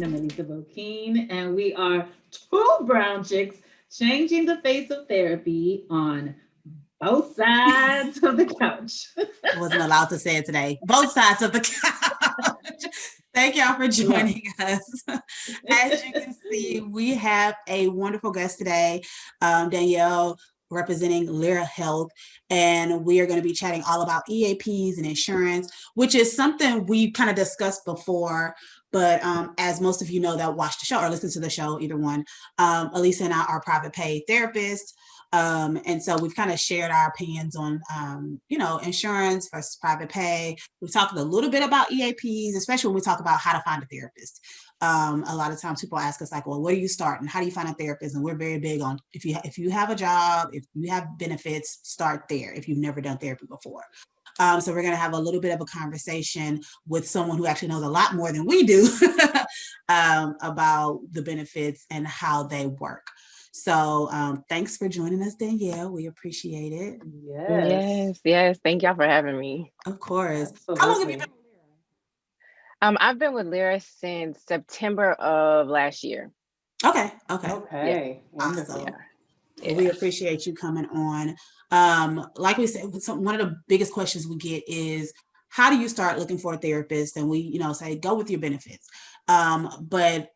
Cottonham and Elisa Bokeen, and we are two brown chicks changing the face of therapy on both sides of the couch. I wasn't allowed to say it today. Both sides of the couch. Thank y'all for joining us. As you can see, we have a wonderful guest today, Danielle, representing Lyra Health, and we are going to be chatting all about EAPs and insurance, which is something we kind of discussed before. But as most of you know that watch the show or listen to the show, either one, Elisa and I are private pay therapists. And so we've kind of shared our opinions on, insurance versus private pay. We've talked a little bit about EAPs, especially when we talk about how to find a therapist. A lot of times people ask us like, well, where do you start and how do you find a therapist? And we're very big on if you have a job, if you have benefits, start there if you've never done therapy before. So we're going to have a little bit of a conversation with someone who actually knows a lot more than we do about the benefits and how they work. So thanks for joining us, Danielle. We appreciate it. Yes. Thank y'all for having me. Of course. Absolutely. How long have you been with Lyra? I've been with Lyra since September of last year. Okay. Yeah. Wonderful. Awesome. Yeah. We appreciate you coming on. Like we said, one of the biggest questions we get is, how do you start looking for a therapist? And we, say, go with your benefits. But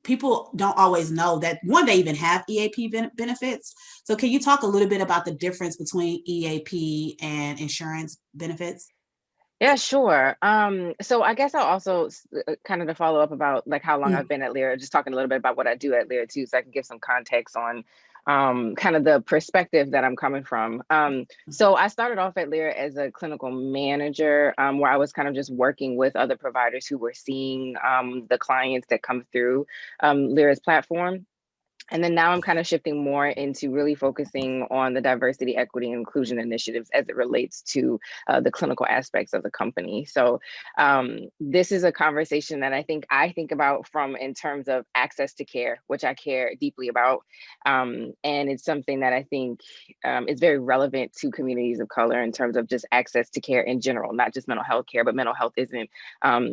people don't always know that, one, they even have EAP benefits. So can you talk a little bit about the difference between EAP and insurance benefits? Yeah, sure. So I guess I'll also kind of to follow up about like how long I've been at Lyra, just talking a little bit about what I do at Lyra too, so I can give some context on kind of the perspective that I'm coming from. So I started off at Lyra as a clinical manager, where I was kind of just working with other providers who were seeing the clients that come through Lyra's platform. And then now I'm kind of shifting more into really focusing on the diversity, equity, and inclusion initiatives as it relates to the clinical aspects of the company. So this is a conversation that I think about from in terms of access to care, which I care deeply about. And it's something that I think is very relevant to communities of color in terms of just access to care in general, not just mental health care, but mental health isn't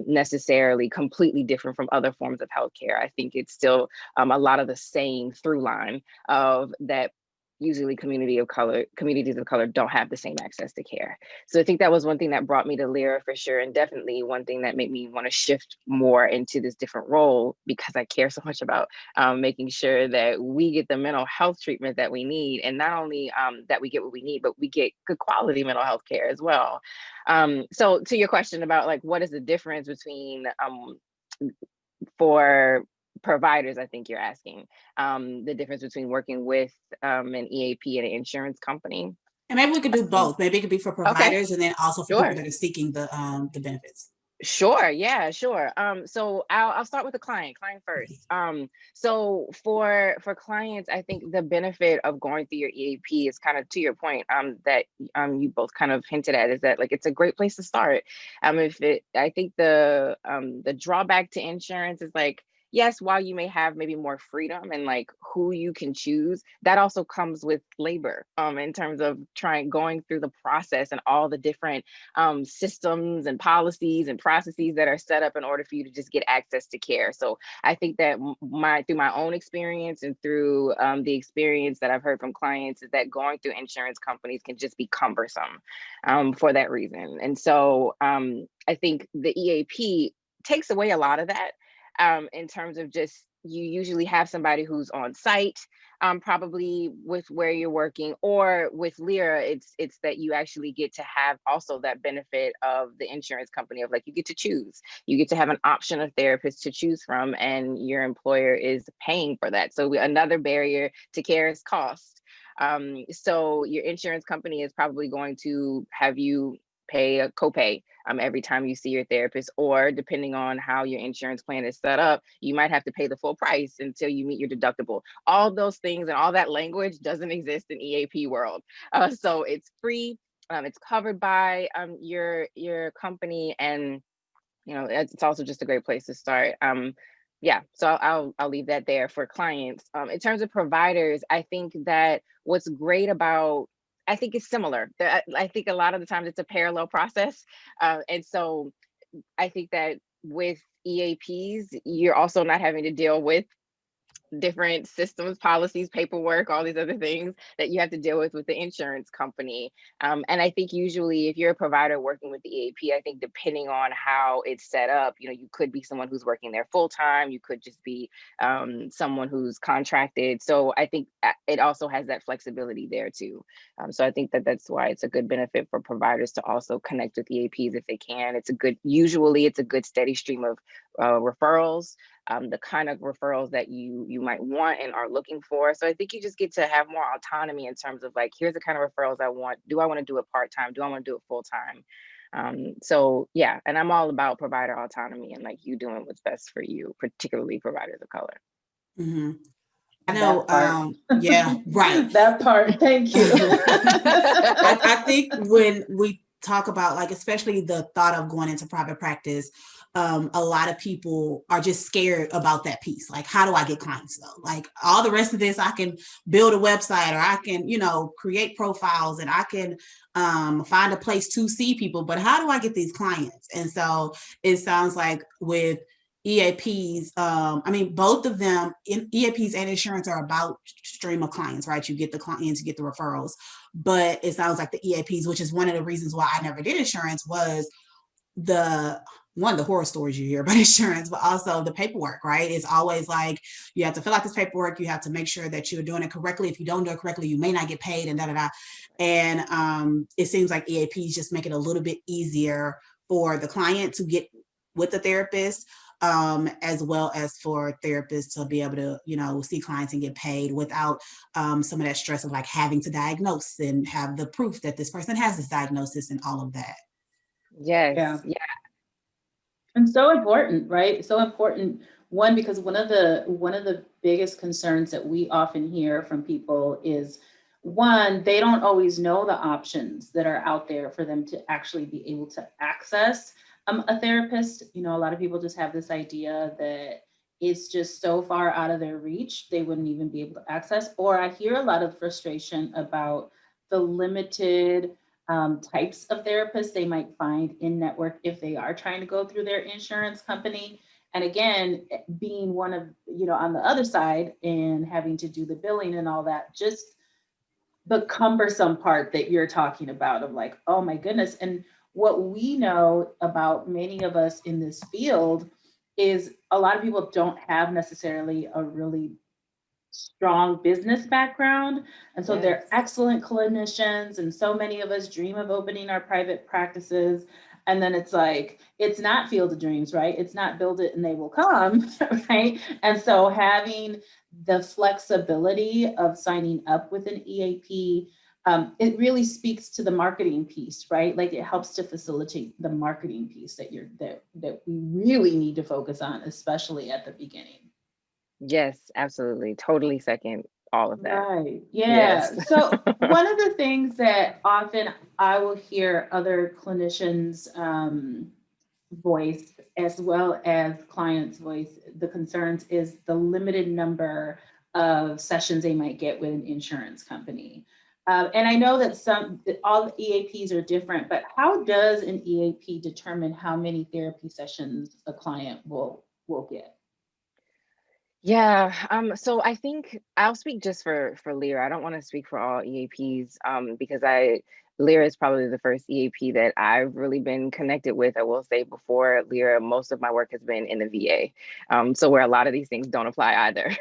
necessarily completely different from other forms of healthcare. I think it's still a lot of the same through line of that usually communities of color don't have the same access to care. So I think that was one thing that brought me to Lyra for sure, and definitely one thing that made me want to shift more into this different role, because I care so much about making sure that we get the mental health treatment that we need, and not only that we get what we need, but we get good quality mental health care as well. So to your question about like what is the difference between for providers, I think you're asking, the difference between working with an EAP and an insurance company. And maybe we could do both. Maybe it could be for providers and then also for people that are seeking the benefits. Sure. Yeah, sure. So I'll start with the client first. So for clients, I think the benefit of going through your EAP is kind of to your point, that you both kind of hinted at, is that like it's a great place to start. I think the drawback to insurance is like, yes, while you may have maybe more freedom and like who you can choose, that also comes with labor in terms of going through the process and all the different systems and policies and processes that are set up in order for you to just get access to care. So I think that through my own experience and through the experience that I've heard from clients is that going through insurance companies can just be cumbersome for that reason. And so I think the EAP takes away a lot of that. In terms of just, you usually have somebody who's on site, probably with where you're working, or with Lyra, it's that you actually get to have also that benefit of the insurance company of like, you get to choose, you get to have an option of therapists to choose from, and your employer is paying for that. So another barrier to care is cost. So your insurance company is probably going to have you pay a copay every time you see your therapist, or depending on how your insurance plan is set up, you might have to pay the full price until you meet your deductible. All those things and all that language doesn't exist in EAP world. So it's free, it's covered by your company, and it's also just a great place to start. Yeah, so I'll leave that there for clients. In terms of providers, I think that what's great about, I think it's similar. I think a lot of the times it's a parallel process. And so I think that with EAPs, you're also not having to deal with different systems, policies, paperwork, all these other things that you have to deal with the insurance company. And I think usually if you're a provider working with the EAP, I think depending on how it's set up, you know, you could be someone who's working there full time, you could just be someone who's contracted. So I think it also has that flexibility there too. So I think that that's why it's a good benefit for providers to also connect with EAPs if they can. Usually it's a good steady stream of referrals, the kind of referrals that you might want and are looking for. So I think you just get to have more autonomy in terms of like, here's the kind of referrals I want. Do I want to do it part-time? Do I want to do it full-time? So yeah, and I'm all about provider autonomy and like you doing what's best for you, particularly providers of color. Mm-hmm. I know. That Yeah, right. That part. Thank you. I think when we talk about like, especially the thought of going into private practice, a lot of people are just scared about that piece. Like, how do I get clients though? Like all the rest of this, I can build a website or I can, you know, create profiles and I can find a place to see people, but how do I get these clients? And so it sounds like with EAPs, I mean, both of them, EAPs and insurance are about stream of clients, right? You get the clients, you get the referrals, but it sounds like the EAPs, which is one of the reasons why I never did insurance, was the horror stories you hear about insurance, but also the paperwork, right? It's always like, you have to fill out this paperwork. You have to make sure that you're doing it correctly. If you don't do it correctly, you may not get paid and da-da-da. And it seems like EAPs just make it a little bit easier for the client to get with the therapist, as well as for therapists to be able to, you know, see clients and get paid without some of that stress of like having to diagnose and have the proof that this person has this diagnosis and all of that. Yes. Yeah. And so important, right? So important. One, because one of the biggest concerns that we often hear from people is, one, they don't always know the options that are out there for them to actually be able to access a therapist. You know, a lot of people just have this idea that it's just so far out of their reach, they wouldn't even be able to access. Or I hear a lot of frustration about the limited types of therapists they might find in network if they are trying to go through their insurance company. And again, being one of, you know, on the other side and having to do the billing and all that, just the cumbersome part that you're talking about of like, oh my goodness. And what we know about many of us in this field is a lot of people don't have necessarily a really strong business background. And so they're excellent clinicians. And so many of us dream of opening our private practices. And then it's like, it's not Field of Dreams, right? It's not build it and they will come, right? And so having the flexibility of signing up with an EAP, it really speaks to the marketing piece, right? Like it helps to facilitate the marketing piece that we really need to focus on, especially at the beginning. Yes, absolutely. Totally second all of that. Right. Yeah. Yes. So one of the things that often I will hear other clinicians voice as well as clients voice the concerns is the limited number of sessions they might get with an insurance company. And I know that all the EAPs are different, but how does an EAP determine how many therapy sessions a client will get? Yeah, so I think I'll speak just for Lyra. I don't want to speak for all EAPs, because Lyra is probably the first EAP that I've really been connected with. I will say before Lyra, most of my work has been in the VA, so where a lot of these things don't apply either.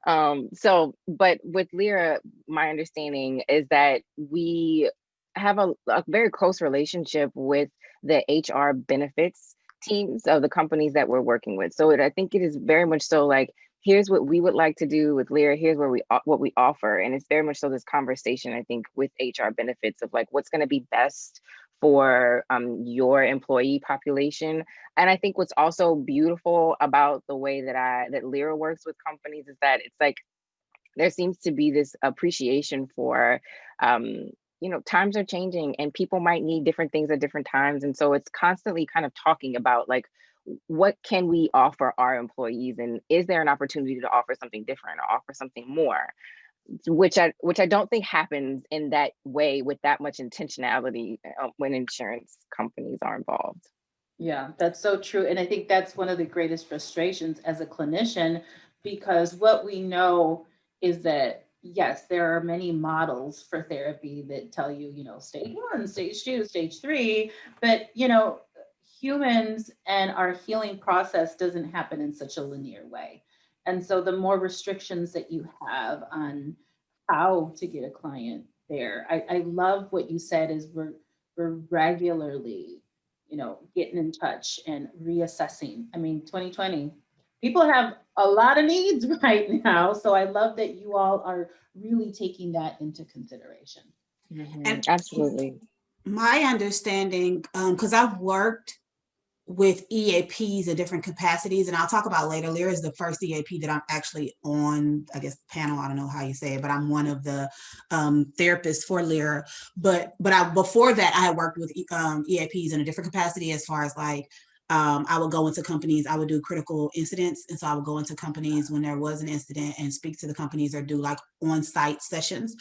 But with Lyra, my understanding is that we have a very close relationship with the HR benefits teams of the companies that we're working with. So I think it is very much so like, here's what we would like to do with Lyra, here's what we offer. And it's very much so this conversation, I think, with HR benefits of like, what's going to be best for your employee population. And I think what's also beautiful about the way that Lyra works with companies is that it's like, there seems to be this appreciation for, you know, times are changing and people might need different things at different times. And so it's constantly kind of talking about like, what can we offer our employees, and is there an opportunity to offer something different or offer something more, which I don't think happens in that way with that much intentionality when insurance companies are involved. Yeah, that's so true. And I think that's one of the greatest frustrations as a clinician, because what we know is that, yes, there are many models for therapy that tell you, stage one, stage two, stage three, but, humans and our healing process doesn't happen in such a linear way. And so the more restrictions that you have on how to get a client there, I love what you said is we're regularly getting in touch and reassessing. I mean, 2020, people have a lot of needs right now. So I love that you all are really taking that into consideration. And Absolutely. my understanding, because I've worked with EAPs in different capacities, and I'll talk about later. Lyra is the first EAP that I'm actually on, I guess, panel. I don't know how you say it, but I'm one of the therapists for Lyra. But before that, I had worked with EAPs in a different capacity, as far as like I would go into companies, I would do critical incidents. And so I would go into companies when there was an incident and speak to the companies or do like on-site sessions,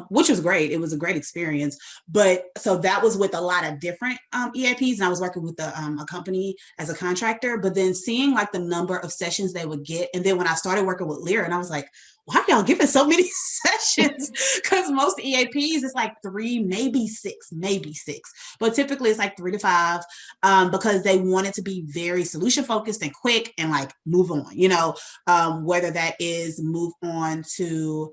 which was great. It was a great experience. But so that was with a lot of different EAPs, and I was working with a company as a contractor. But then seeing like the number of sessions they would get, and then when I started working with Lyra, and I was like, why are y'all giving so many sessions? Because most EAPs it's like 3, maybe 6, but typically it's like 3 to 5, because they want it to be very solution focused and quick and like move on. Whether that is move on to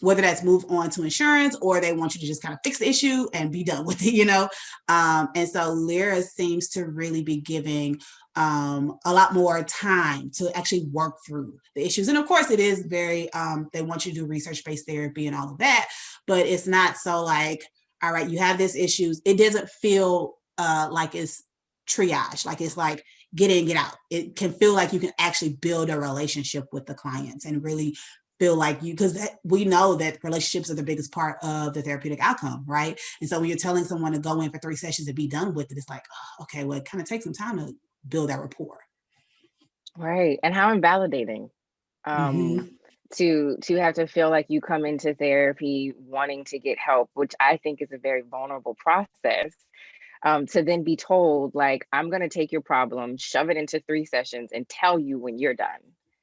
whether that's move on to insurance, or they want you to just kind of fix the issue and be done with it. And so Lyra seems to really be giving a lot more time to actually work through the issues. And of course it is very, they want you to do research-based therapy and all of that, but it's not so like, all right, you have this issues. It doesn't feel like it's triage, like it's like get in, get out. It can feel like you can actually build a relationship with the clients and really feel like you, because we know that relationships are the biggest part of the therapeutic outcome, right? And so when you're telling someone to go in for 3 sessions and be done with it, it's like, oh, okay, well, it kind of takes some time to build that rapport. Right. And how invalidating Mm-hmm. to have to feel like you come into therapy wanting to get help, which I think is a very vulnerable process. To then be told, like, I'm going to take your problem, shove it into 3 sessions, and tell you when you're done.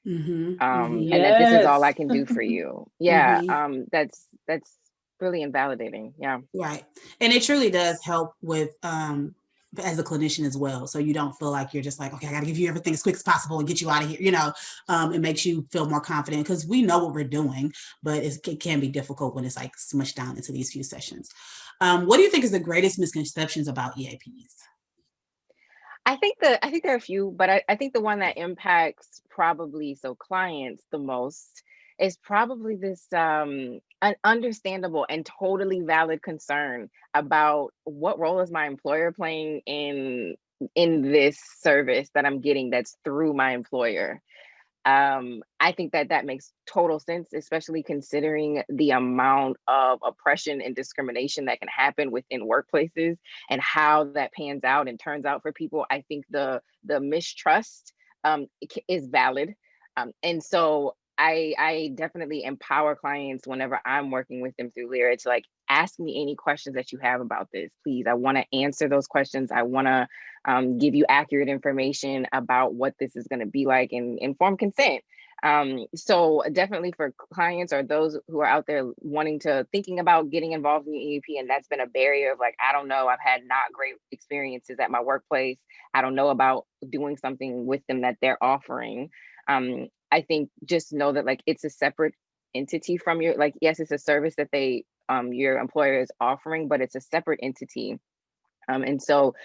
Mm-hmm. Mm-hmm. And that this is all I Yes. can do for you. Yeah. Mm-hmm. That's really invalidating. Yeah. Right. And it truly does help with as a clinician as well. So you don't feel like you're just like, okay, I got to give you everything as quick as possible and get you out of here. It makes you feel more confident because we know what we're doing, but it can be difficult when it's like smushed down into these few sessions. What do you think is the greatest misconceptions about EAPs? I think there are a few, but I think the one that impacts probably clients the most is probably this an understandable and totally valid concern about what role is my employer playing in this service that I'm getting that's through my employer. I think that makes total sense, especially considering the amount of oppression and discrimination that can happen within workplaces and how that pans out and turns out for people. I think the mistrust is valid. And so I definitely empower clients whenever I'm working with them through Lyra to like ask me any questions that you have about this. Please, I want to answer those questions. I want to give you accurate information about what this is going to be like and informed consent. So definitely for clients or those who are out there thinking about getting involved in the EAP, and that's been a barrier of like, I don't know, I've had not great experiences at my workplace. I don't know about doing something with them that they're offering. I think just know that like it's a separate entity from your, like, yes, it's a service that your employer is offering, but it's a separate entity. And so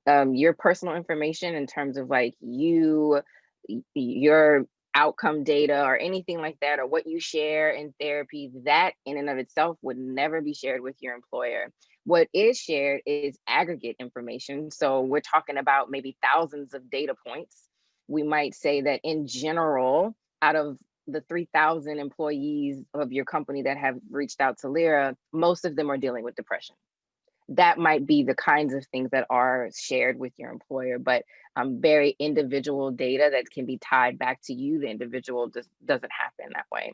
your personal information in terms of like your outcome data or anything like that, or what you share in therapy, that in and of itself would never be shared with your employer. What is shared is aggregate information. So we're talking about maybe thousands of data points. We might say that in general, out of the 3,000 employees of your company that have reached out to Lyra, most of them are dealing with depression. That might be the kinds of things that are shared with your employer, but very individual data that can be tied back to you, the individual, just doesn't happen that way.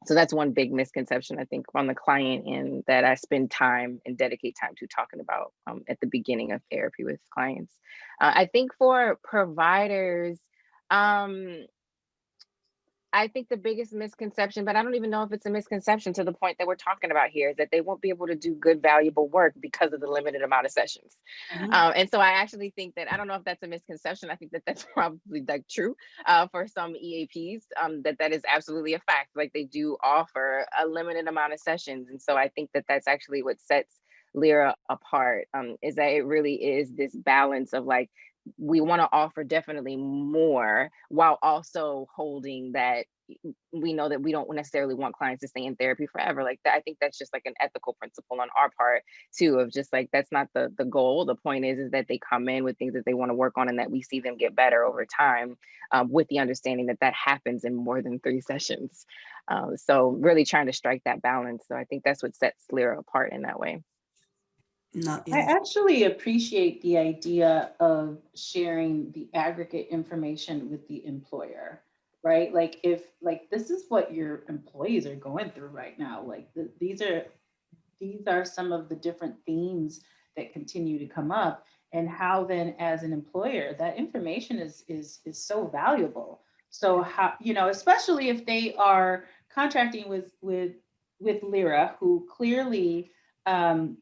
So that's one big misconception, I think, on the client end that I spend time and dedicate time to talking about at the beginning of therapy with clients. I think for providers, I think the biggest misconception, but I don't even know if it's a misconception to the point that we're talking about here, is that they won't be able to do good, valuable work because of the limited amount of sessions. And so I actually think that, I don't know if that's a misconception. I think that that's probably like true for some EAPs, that is absolutely a fact. Like they do offer a limited amount of sessions. And so I think that that's actually what sets Lyra apart, is that it really is this balance of like, we want to offer definitely more while also holding that we know that we don't necessarily want clients to stay in therapy forever. Like that, I think that's just like an ethical principle on our part too, of just like, that's not the goal. The point is that they come in with things that they want to work on and that we see them get better over time, with the understanding that that happens in more than 3 sessions. So really trying to strike that balance. So I think that's what sets Lyra apart in that way. No, I yeah. actually appreciate the idea of sharing the aggregate information with the employer, right? Like if like this is what your employees are going through right now. Like these are some of the different themes that continue to come up, and how then as an employer that information is so valuable. So how, you know, especially if they are contracting with Lyra, who clearly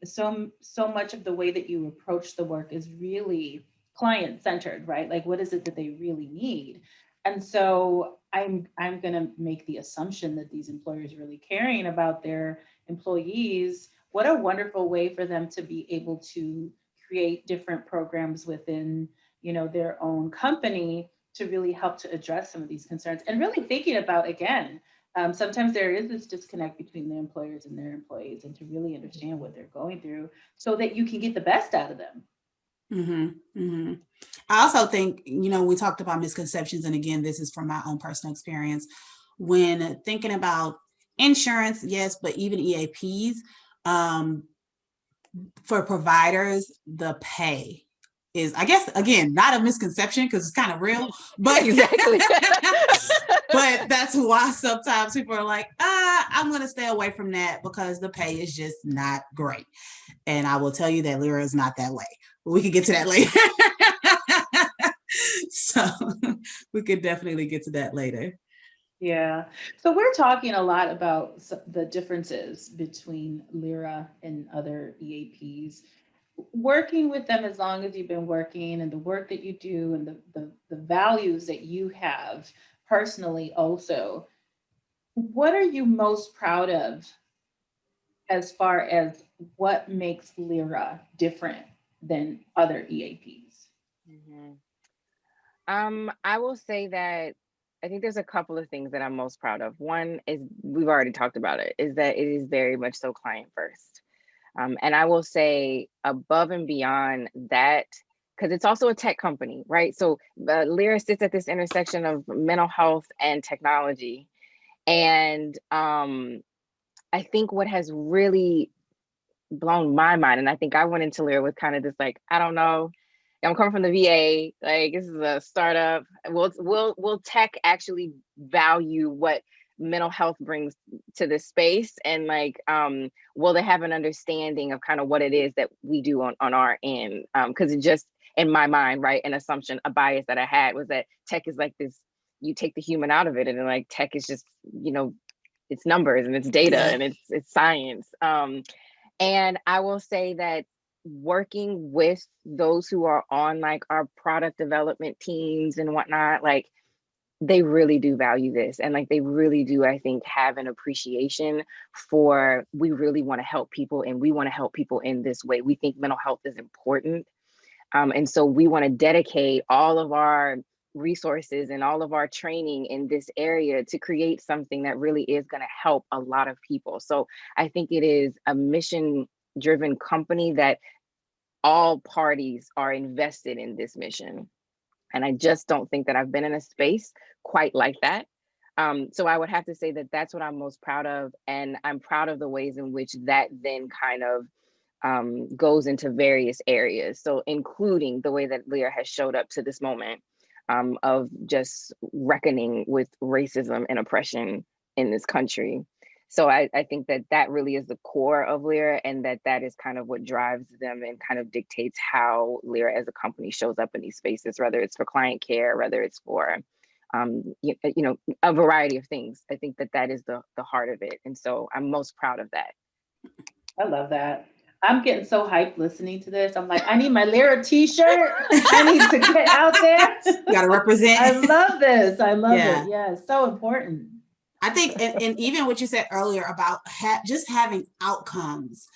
so much of the way that you approach the work is really client centered, right? Like what is it that they really need? And so I'm going to make the assumption that these employers really caring about their employees. What a wonderful way for them to be able to create different programs within, you know, their own company to really help to address some of these concerns, and really thinking about, again, sometimes there is this disconnect between the employers and their employees, and to really understand what they're going through so that you can get the best out of them. I also think, you know, we talked about misconceptions, and again, this is from my own personal experience. When thinking about insurance, yes, but even EAPs, for providers, the pay is, I guess, again, not a misconception because it's kind of real, but Exactly. but that's why sometimes people are like, I'm going to stay away from that because the pay is just not great. And I will tell you that Lyra is not that way. But we could get to that later. So we could definitely get to that later. Yeah. So we're talking a lot about the differences between Lyra and other EAPs. Working with them as long as you've been working, and the work that you do, and the values that you have personally also, what are you most proud of as far as what makes Lyra different than other EAPs? I will say that I think there's a couple of things that I'm most proud of. One is, we've already talked about it, is that it is very much so client first. And I will say above and beyond that, because it's also a tech company, right? So Lyra sits at this intersection of mental health and technology. And I think what has really blown my mind, and I think I went into Lyra with kind of this like, I don't know, I'm coming from the VA, like this is a startup. Will tech actually value what mental health brings to the space? And like, will they have an understanding of kind of what it is that we do on our end? Because it just, in my mind, right, an assumption, a bias that I had was that tech is like this, you take the human out of it, and then like tech is just, you know, it's numbers and it's data and it's science. And I will say that working with those who are on like our product development teams and whatnot, like they really do value this. And like they really do, I think, have an appreciation for, we really want to help people, and we want to help people in this way. We think mental health is important. And so we want to dedicate all of our resources and all of our training in this area to create something that really is going to help a lot of people. So I think it is a mission driven company that all parties are invested in this mission. And I just don't think that I've been in a space quite like that. So I would have to say that that's what I'm most proud of. And I'm proud of the ways in which that then kind of goes into various areas. So including the way that Lyra has showed up to this moment of just reckoning with racism and oppression in this country. So I think that that really is the core of Lyra, and that is kind of what drives them and kind of dictates how Lyra as a company shows up in these spaces, whether it's for client care, whether it's for a variety of things. I think that that is the heart of it. And so I'm most proud of that. I love that. I'm getting so hyped listening to this. I'm like, I need my Lyra t-shirt. I need to get out there. You got to represent. I love this. I love it. Yeah, it's so important. I think, and even what you said earlier about just having outcomes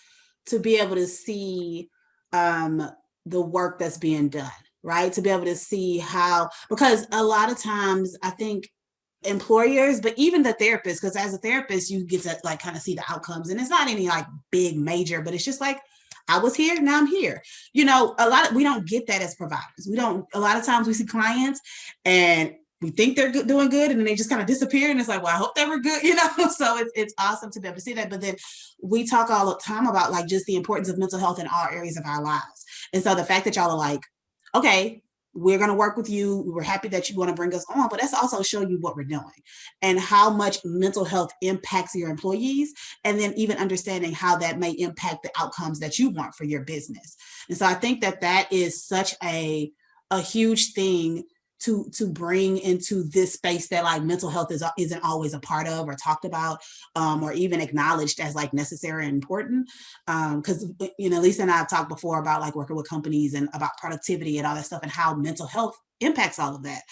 to be able to see the work that's being done, right? To be able to see how, because a lot of times I think employers, but even the therapist, because as a therapist, you get to like kind of see the outcomes, and it's not any like big major, but it's just like, I was here, now I'm here. You know, we don't get that as providers. A lot of times we see clients and we think they're doing good, and then they just kind of disappear, and it's like, well, I hope they were good, you know? So it's awesome to be able to see that. But then we talk all the time about like just the importance of mental health in all areas of our lives. And so the fact that y'all are like, okay, we're going to work with you. We're happy that you want to bring us on, but that's also show you what we're doing and how much mental health impacts your employees. And then even understanding how that may impact the outcomes that you want for your business. And so I think that that is such a huge thing to bring into this space that like mental health isn't always a part of or talked about or even acknowledged as like necessary and important. Because Lisa and I have talked before about like working with companies and about productivity and all that stuff and how mental health impacts all of that.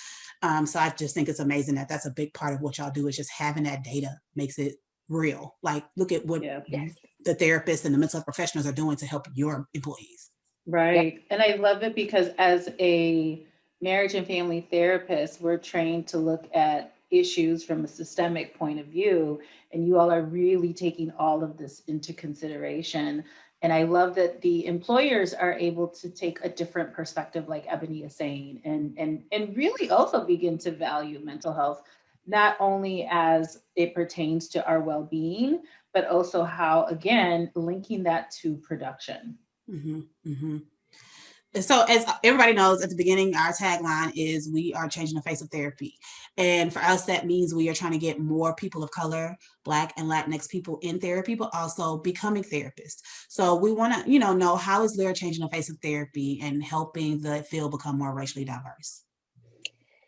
So I just think it's amazing that that's a big part of what y'all do, is just having that data makes it real. Like look at what the therapists and the mental health professionals are doing to help your employees. Right. Yep. And I love it because as a marriage and family therapist, we're trained to look at issues from a systemic point of view, and you all are really taking all of this into consideration. And I love that the employers are able to take a different perspective, like Eboni is saying, and really also begin to value mental health, not only as it pertains to our well-being, but also how, again, linking that to production. Mm-hmm, mm-hmm. So as everybody knows, at the beginning, our tagline is we are changing the face of therapy. And for us, that means we are trying to get more people of color, Black and Latinx people in therapy, but also becoming therapists. So we want to, know how is Lyra changing the face of therapy and helping the field become more racially diverse?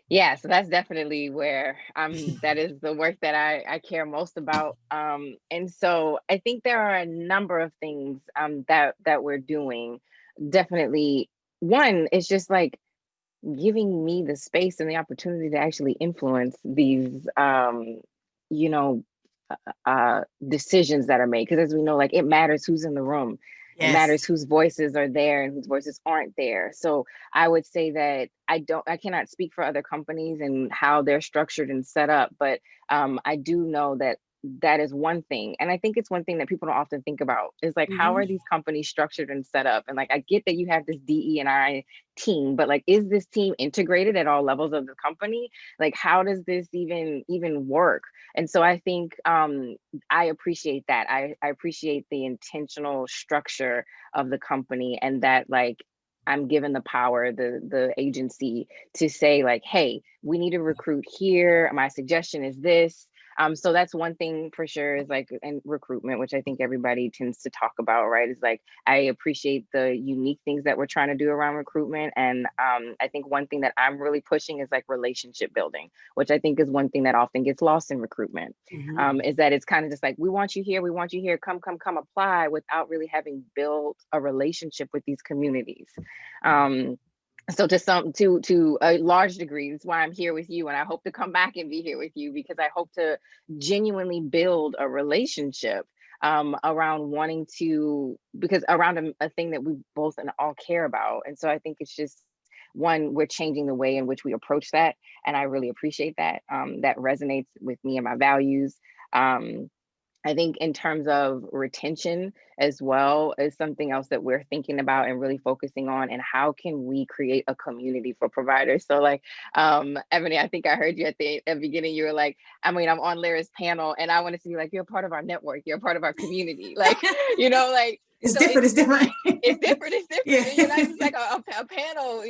Yeah, so that's definitely where that is the work that I care most about. And so I think there are a number of things that we're doing. Definitely, one is just like giving me the space and the opportunity to actually influence these decisions that are made, because as we know, like it matters who's in the room. Yes. It matters whose voices are there and whose voices aren't there. So I would say that I cannot speak for other companies and how they're structured and set up, but I do know that is one thing. And I think it's one thing that people don't often think about is like, how are these companies structured and set up? And like, I get that you have this DE&I team, but like, is this team integrated at all levels of the company? Like, how does this even work? And so I think I appreciate that. I appreciate the intentional structure of the company, and that like, I'm given the power, the agency to say like, hey, we need to recruit here. My suggestion is this. So that's one thing for sure, is like in recruitment, which I think everybody tends to talk about, right? Is like, I appreciate the unique things that we're trying to do around recruitment. And I think one thing that I'm really pushing is like relationship building, which I think is one thing that often gets lost in recruitment, is that it's kind of just like, we want you here, come apply, without really having built a relationship with these communities. So to a large degree, that's why I'm here with you, and I hope to come back and be here with you, because I hope to genuinely build a relationship around wanting to, because around a thing that we both and all care about. And so I think it's just, one, we're changing the way in which we approach that, and I really appreciate that. That resonates with me and my values. I think in terms of retention as well is something else that we're thinking about and really focusing on, and how can we create a community for providers? So like, Eboni, I think I heard you at the beginning, you were like, I mean, I'm on Lyra's panel and I wanted to be like, you're a part of our network, you're a part of our community. Like, like, it's so different. It's different. Yeah. You're not just like a panel,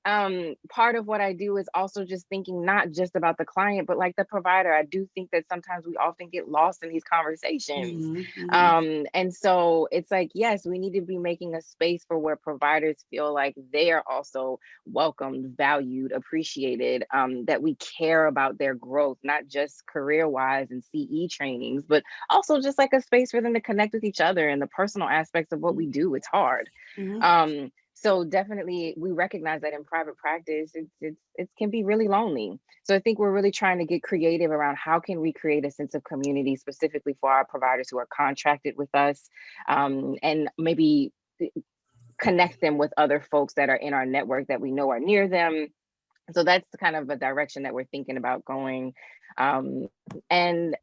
part of what I do is also just thinking not just about the client, but like the provider. I do think that sometimes we often get lost in these conversations. And so it's like, yes, we need to be making a space for where providers feel like they are also welcomed, valued, appreciated, that we care about their growth, not just career-wise and CE trainings, but also just like a space for them to connect with each other and the personal aspects of what we do. It's hard. So definitely we recognize that in private practice, it can be really lonely. So I think we're really trying to get creative around how can we create a sense of community specifically for our providers who are contracted with us, and maybe connect them with other folks that are in our network that we know are near them. So that's kind of a direction that we're thinking about going. And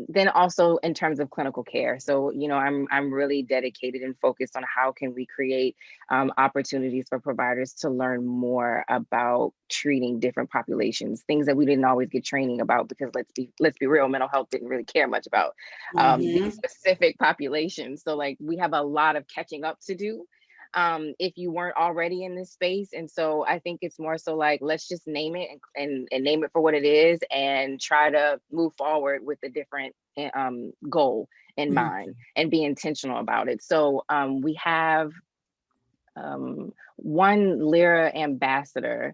then also in terms of clinical care. So, you know, I'm really dedicated and focused on how can we create opportunities for providers to learn more about treating different populations, things that we didn't always get training about, because let's be real, mental health didn't really care much about these specific populations. So like we have a lot of catching up to do if you weren't already in this space. And so I think it's more so like, let's just name it and name it for what it is and try to move forward with a different goal in mind and be intentional about it. So we have one Lyra Ambassador.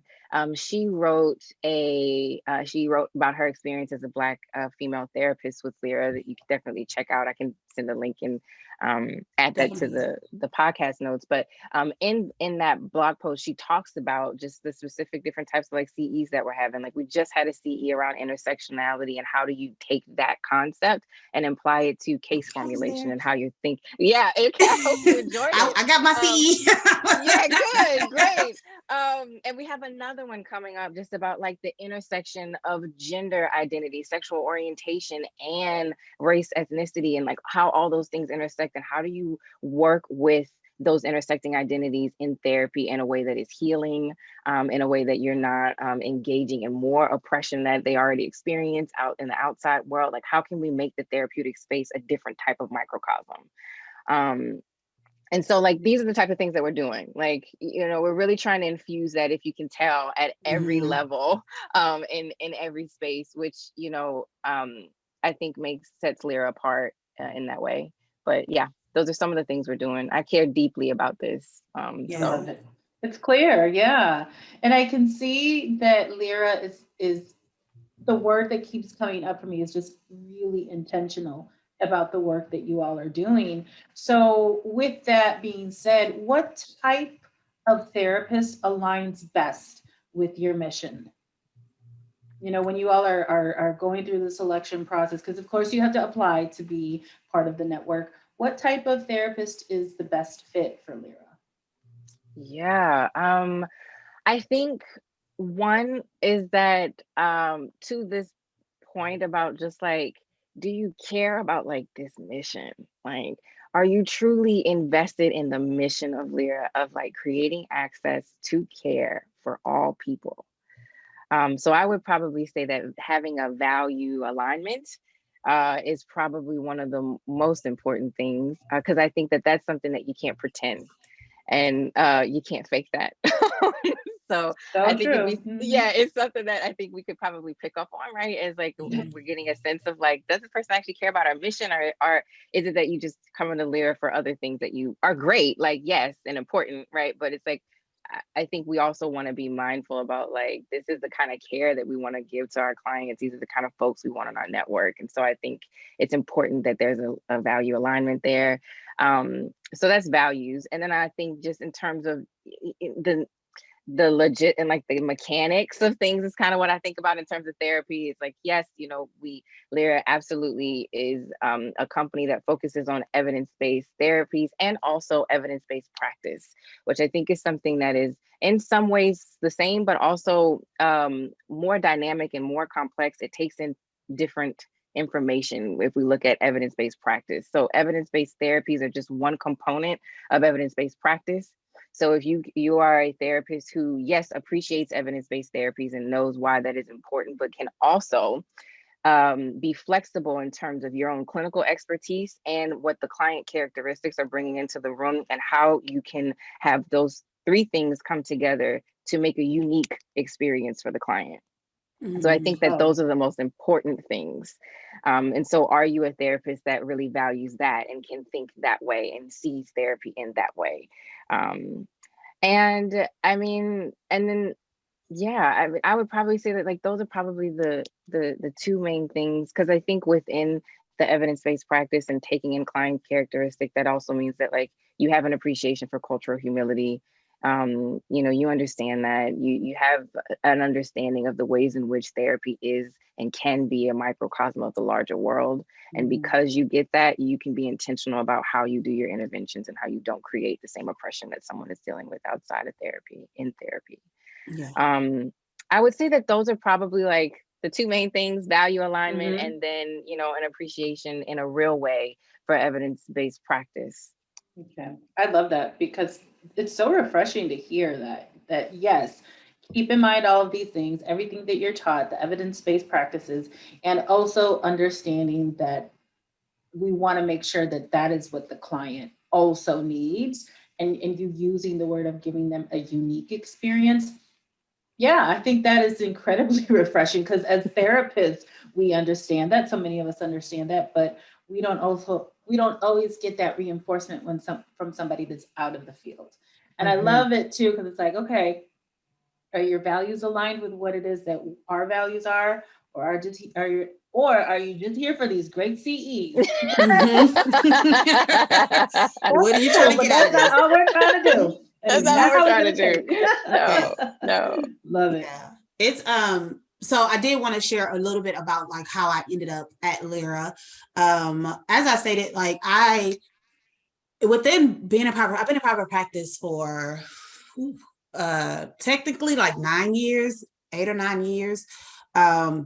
She wrote about her experience as a Black female therapist with Lyra that you can definitely check out. I can send a link and add that to the podcast notes. But in that blog post, she talks about just the specific different types of like CEs that we're having. Like we just had a CE around intersectionality and how do you take that concept and apply it to case formulation and how you think. Yeah, I hope you enjoyed it. I got my CE. Yeah, good, great. And we have another one coming up just about like the intersection of gender identity, sexual orientation, and race, ethnicity, and like how all those things intersect and how do you work with those intersecting identities in therapy in a way that is healing, in a way that you're not engaging in more oppression that they already experience out in the outside world. Like how can we make the therapeutic space a different type of microcosm? And so like, these are the type of things that we're doing. Like, you know, we're really trying to infuse that, if you can tell, at every level, in every space, which, you know, I think sets Lyra apart in that way. But yeah, those are some of the things we're doing. I care deeply about this. So it's clear. Yeah. And I can see that Lyra is the word that keeps coming up for me is just really intentional about the work that you all are doing. So with that being said, what type of therapist aligns best with your mission? You know, when you all are going through the selection process, because of course you have to apply to be part of the network, what type of therapist is the best fit for Lyra? Yeah, I think one is that to this point about just like, do you care about like this mission? Like, are you truly invested in the mission of Lyra of like creating access to care for all people? So I would probably say that having a value alignment is probably one of the most important things, because I think that that's something that you can't pretend and you can't fake that. So I think it's something that I think we could probably pick up on, right? Is like we're getting a sense of like, does this person actually care about our mission, or is it that you just come to Lyra for other things that you are great, like yes, and important, right? But it's like, I think we also want to be mindful about like, this is the kind of care that we want to give to our clients. These are the kind of folks we want in our network. And so I think it's important that there's a value alignment there. So that's values. And then I think just in terms of the legit and like the mechanics of things is kind of what I think about in terms of therapy. It's like, yes, you know, Lyra absolutely is a company that focuses on evidence-based therapies and also evidence-based practice, which I think is something that is in some ways the same, but also more dynamic and more complex. It takes in different information if we look at evidence-based practice. So evidence-based therapies are just one component of evidence-based practice. So if you are a therapist who, yes, appreciates evidence-based therapies and knows why that is important, but can also be flexible in terms of your own clinical expertise and what the client characteristics are bringing into the room and how you can have those three things come together to make a unique experience for the client. So I think that those are the most important things. And so are you a therapist that really values that and can think that way and sees therapy in that way? And I mean, and then, yeah, I would probably say that like those are probably the two main things, because I think within the evidence-based practice and taking in client characteristic, that also means that like you have an appreciation for cultural humility. You know, you understand that you have an understanding of the ways in which therapy is and can be a microcosm of the larger world. And because you get that, you can be intentional about how you do your interventions and how you don't create the same oppression that someone is dealing with outside of therapy, in therapy. Yeah. I would say that those are probably like the two main things: value alignment, and then, you know, an appreciation in a real way for evidence-based practice. Okay. I love that, because it's so refreshing to hear that yes, keep in mind all of these things, everything that you're taught, the evidence-based practices, and also understanding that we want to make sure that that is what the client also needs, and you using the word of giving them a unique experience. Yeah, I think that is incredibly refreshing, because as therapists, we understand that. So many of us understand that, but we don't always get that reinforcement from somebody that's out of the field. And I love it too, because it's like, okay, are your values aligned with what it is that our values are, or are you just here for these great CEs? What are you trying to But get out that's of this? not all we're trying to do. That's not what we're trying to do. No, no. Love it. Yeah. It's so I did want to share a little bit about like how I ended up at Lyra. As I stated, like within being I've been in private practice for technically like 9 years, 8 or 9 years.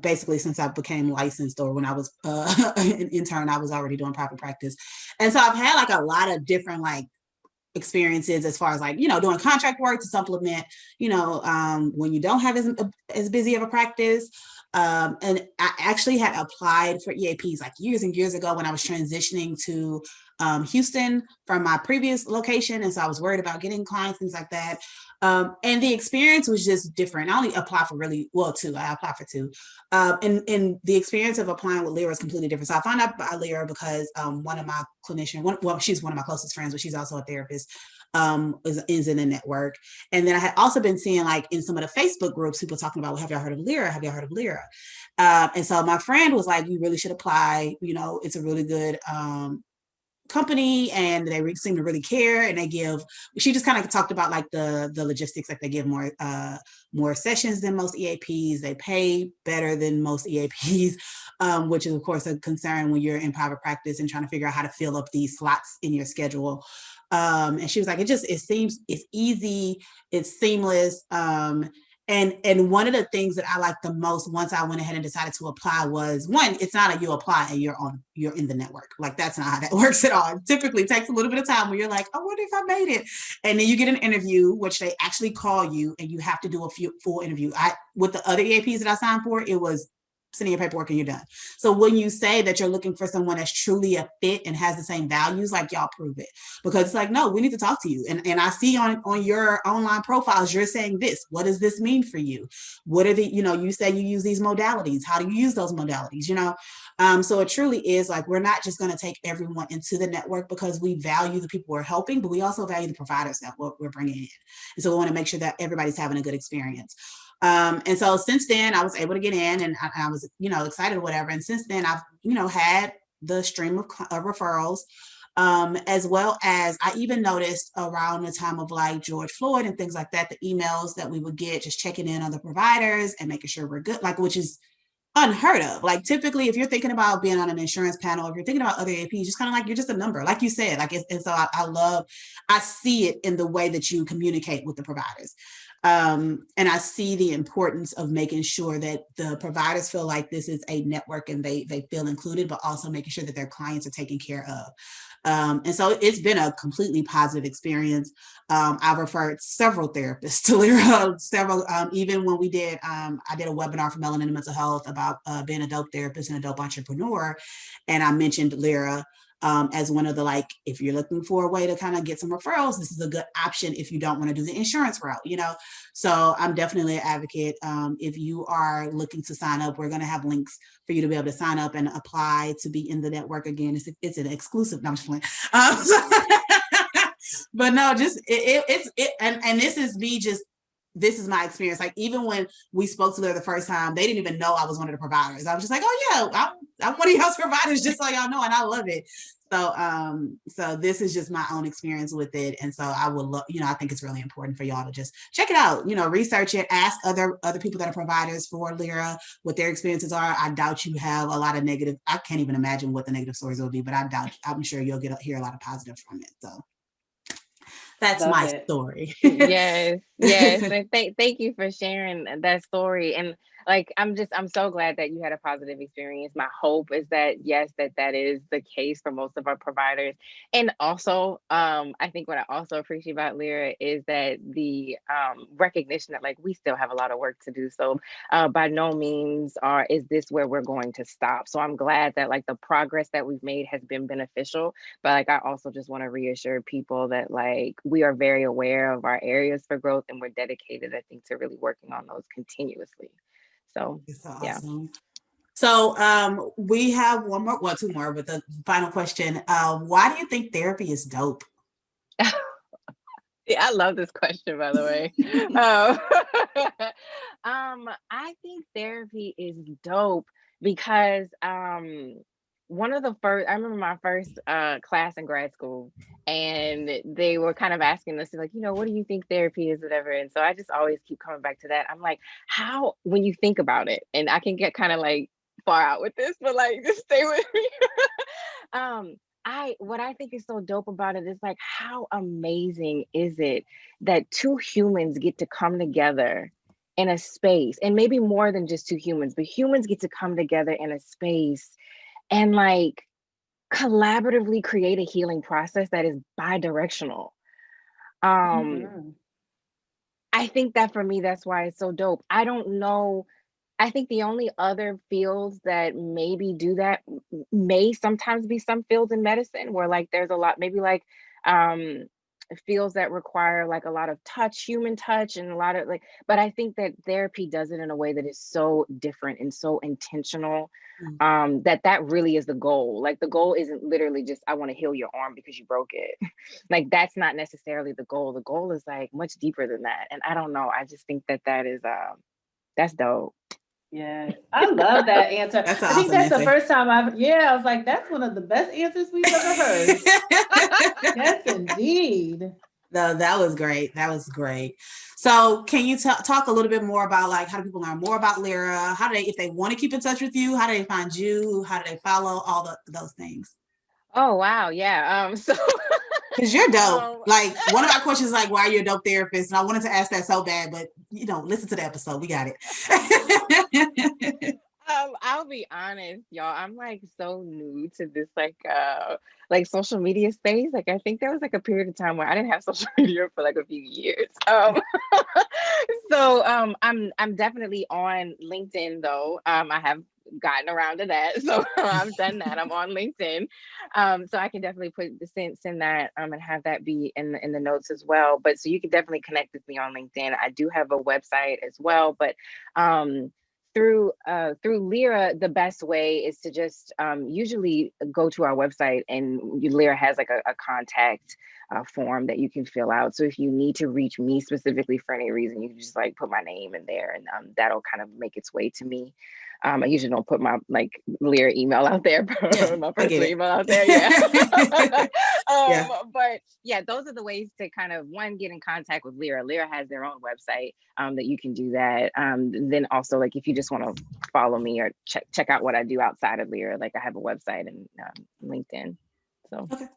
Basically since I became licensed, or when I was an intern, I was already doing private practice. And so I've had like a lot of different like experiences as far as like, you know, doing contract work to supplement, you know, when you don't have as busy of a practice. And I actually had applied for EAPs like years and years ago when I was transitioning to Houston from my previous location. And so I was worried about getting clients, things like that. And the experience was just different. I only applied for two. I applied for two. And the experience of applying with Lyra is completely different. So I found out about Lyra because one of my clinicians, she's one of my closest friends, but she's also a therapist, is in the network. And then I had also been seeing like in some of the Facebook groups, people talking about, well, have y'all heard of Lyra? Have y'all heard of Lyra? And so my friend was like, you really should apply. You know, it's a really good company, and they seem to really care, and she just kind of talked about like the logistics, like they give more sessions than most EAPs, they pay better than most EAPs, which is of course a concern when you're in private practice and trying to figure out how to fill up these slots in your schedule. And she was like, it seems it's easy, it's seamless. And one of the things that I liked the most once I went ahead and decided to apply was, one, it's not you apply and you're in the network. Like that's not how that works at all. It typically takes a little bit of time where you're like, I wonder if I made it. And then you get an interview, which they actually call you and you have to do a full interview. With the other EAPs that I signed for, it was sending your paperwork and you're done. So when you say that you're looking for someone that's truly a fit and has the same values, like y'all prove it. Because it's like, no, we need to talk to you. And I see on your online profiles, you're saying this. What does this mean for you? What are you say you use these modalities. How do you use those modalities? So it truly is like, we're not just going to take everyone into the network because we value the people we're helping, but we also value the providers that we're bringing in. And so we want to make sure that everybody's having a good experience. And so since then I was able to get in, and I was, excited or whatever. And since then I've, had the stream of referrals, as well as I even noticed around the time of like George Floyd and things like that, the emails that we would get just checking in on the providers and making sure we're good, like, which is unheard of. Like typically if you're thinking about being on an insurance panel, if you're thinking about other APs, just kind of like, you're just a number, like you said, like, and so I see it in the way that you communicate with the providers. And I see the importance of making sure that the providers feel like this is a network and they feel included, but also making sure that their clients are taken care of. And so it's been a completely positive experience. I've referred several therapists to Lyra, even when I did a webinar for Melanin and Mental Health about being a dope therapist and a dope entrepreneur. And I mentioned Lyra. as one of the, like, if you're looking for a way to kind of get some referrals, this is a good option if you don't want to do the insurance route, you know? So I'm definitely an advocate. If you are looking to sign up, we're going to have links for you to be able to sign up and apply to be in the network. Again, it's an exclusive, no, I'm just playing. But no, just and this is me just, this is my experience. Like, even when we spoke to her the first time, they didn't even know I was one of the providers. I was just like, oh yeah, I'm one of y'all's providers, just so y'all know, and I love it. So this is just my own experience with it. And so I would love, you know, I think it's really important for y'all to just check it out, you know, research it, ask other people that are providers for Lyra what their experiences are. I doubt you have a lot of negative. I can't even imagine what the negative stories will be, but I'm sure you'll hear a lot of positive from it. So that's my story. Yes. And thank you for sharing that story. And like, I'm so glad that you had a positive experience. My hope is that, yes, that is the case for most of our providers. And also, I think what I also appreciate about Lyra is that the recognition that, like, we still have a lot of work to do. So by no means is this where we're going to stop. So I'm glad that, like, the progress that we've made has been beneficial. But like, I also just want to reassure people that, like, we are very aware of our areas for growth, and we're dedicated, I think, to really working on those continuously. So it's yeah. awesome. So we have two more, but the final question, why do you think therapy is dope? Yeah, I love this question, by the way. I think therapy is dope because one of the first, I remember my first class in grad school, and they were kind of asking us, like, you know, what do you think therapy is, whatever. And so I just always keep coming back to that. I'm like, how, when you think about it, and I can get kind of like far out with this, but like, just stay with me. What I think is so dope about it is, like, how amazing is it that two humans get to come together in a space, and maybe more than just two humans, but humans get to come together in a space and, like, collaboratively create a healing process that is bi-directional. I think that for me, that's why it's so dope. I don't know. I think the only other fields that maybe do that may sometimes be some fields in medicine where, like, there's a lot, maybe like fields that require like a lot of touch, human touch, and a lot of, like, but I think that therapy does it in a way that is so different and so intentional, that really is the goal. Like, the goal isn't literally just, I want to heal your arm because you broke it. Like, that's not necessarily the goal. The goal is, like, much deeper than that. And I don't know, I just think that is that's dope. Yes, I love that answer. That's I think awesome that's the answer. first time I was like, that's one of the best answers we've ever heard. Yes, indeed. No, that was great. That was great. So can you talk a little bit more about, like, how do people learn more about Lyra? How do they, if they want to keep in touch with you, how do they find you? How do they follow all those things? Oh, wow. Yeah. So because you're dope. Like, one of our questions is like, why are you a dope therapist? And I wanted to ask that so bad, but, you know, listen to the episode. We got it. I'll be honest, y'all. I'm, like, so new to this, like social media space. Like, I think there was, like, a period of time where I didn't have social media for, like, a few years. So I'm definitely on LinkedIn, though. I have gotten around to that, so I've done that. I'm on LinkedIn, so I can definitely send that and have that be in the notes as well. But so you can definitely connect with me on LinkedIn. I do have a website as well, but through Lyra, the best way is to just usually go to our website, and Lyra has like a contact form that you can fill out. So if you need to reach me specifically for any reason, you can just, like, put my name in there, and that'll kind of make its way to me. I usually don't put my, like, Lyra email out there, my personal email out there. Yeah. But yeah, those are the ways to kind of, one, get in contact with Lyra. Lyra has their own website that you can do that. Then also, like, if you just want to follow me or check out what I do outside of Lyra, like, I have a website and LinkedIn. So okay.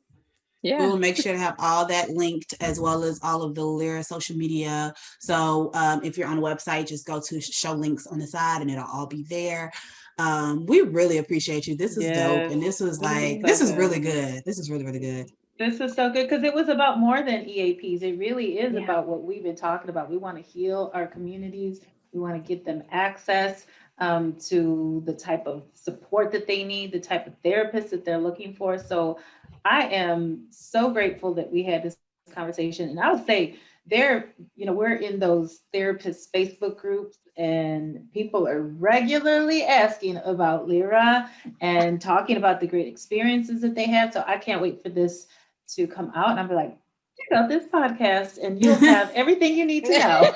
Yeah. We will make sure to have all that linked, as well as all of the Lyra social media. So if you're on the website, just go to show links on the side and it'll all be there. We really appreciate you. This is dope. And this was this is really good. This is really, really good. This was so good because it was about more than EAPs. It really is about what we've been talking about. We want to heal our communities. We want to get them access. to the type of support that they need, the type of therapist that they're looking for. So I am so grateful that we had this conversation. And I would say we're in those therapist Facebook groups, and people are regularly asking about Lyra and talking about the great experiences that they had. So I can't wait for this to come out. And I'll be like, check out this podcast and you'll have everything you need to know.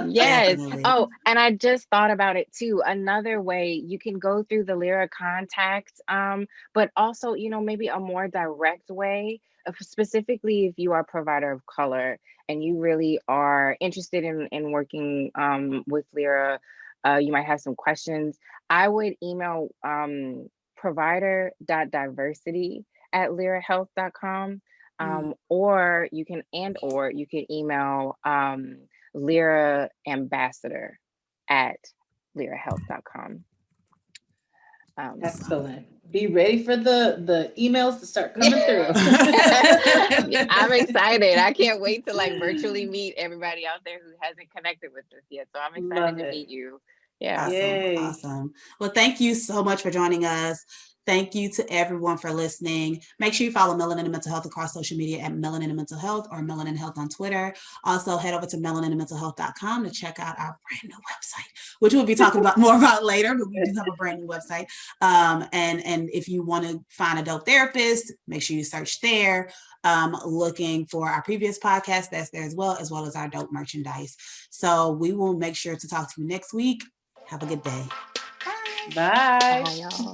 Yes. Definitely. Oh, and I just thought about it too. Another way you can go through the Lyra contact, but also, maybe a more direct way, specifically if you are a provider of color and you really are interested in working with Lyra, you might have some questions. I would email provider.diversity@lyrahealth.com. Or you can email Lyra Ambassador at lyrahealth.com. Excellent. Be ready for the emails to start coming through. I'm excited. I can't wait to virtually meet everybody out there who hasn't connected with us yet. So I'm excited to meet you. Yeah. Awesome. Yay. Awesome. Well, thank you so much for joining us. Thank you to everyone for listening. Make sure you follow Melanin and Mental Health across social media at Melanin and Mental Health or Melanin Health on Twitter. Also, head over to melaninandmentalhealth.com to check out our brand new website, which we'll be talking about more about later, but we do have a brand new website. And if you want to find a dope therapist, make sure you search there. Looking for our previous podcast, that's there as well as our dope merchandise. So we will make sure to talk to you next week. Have a good day. Bye. Bye, y'all.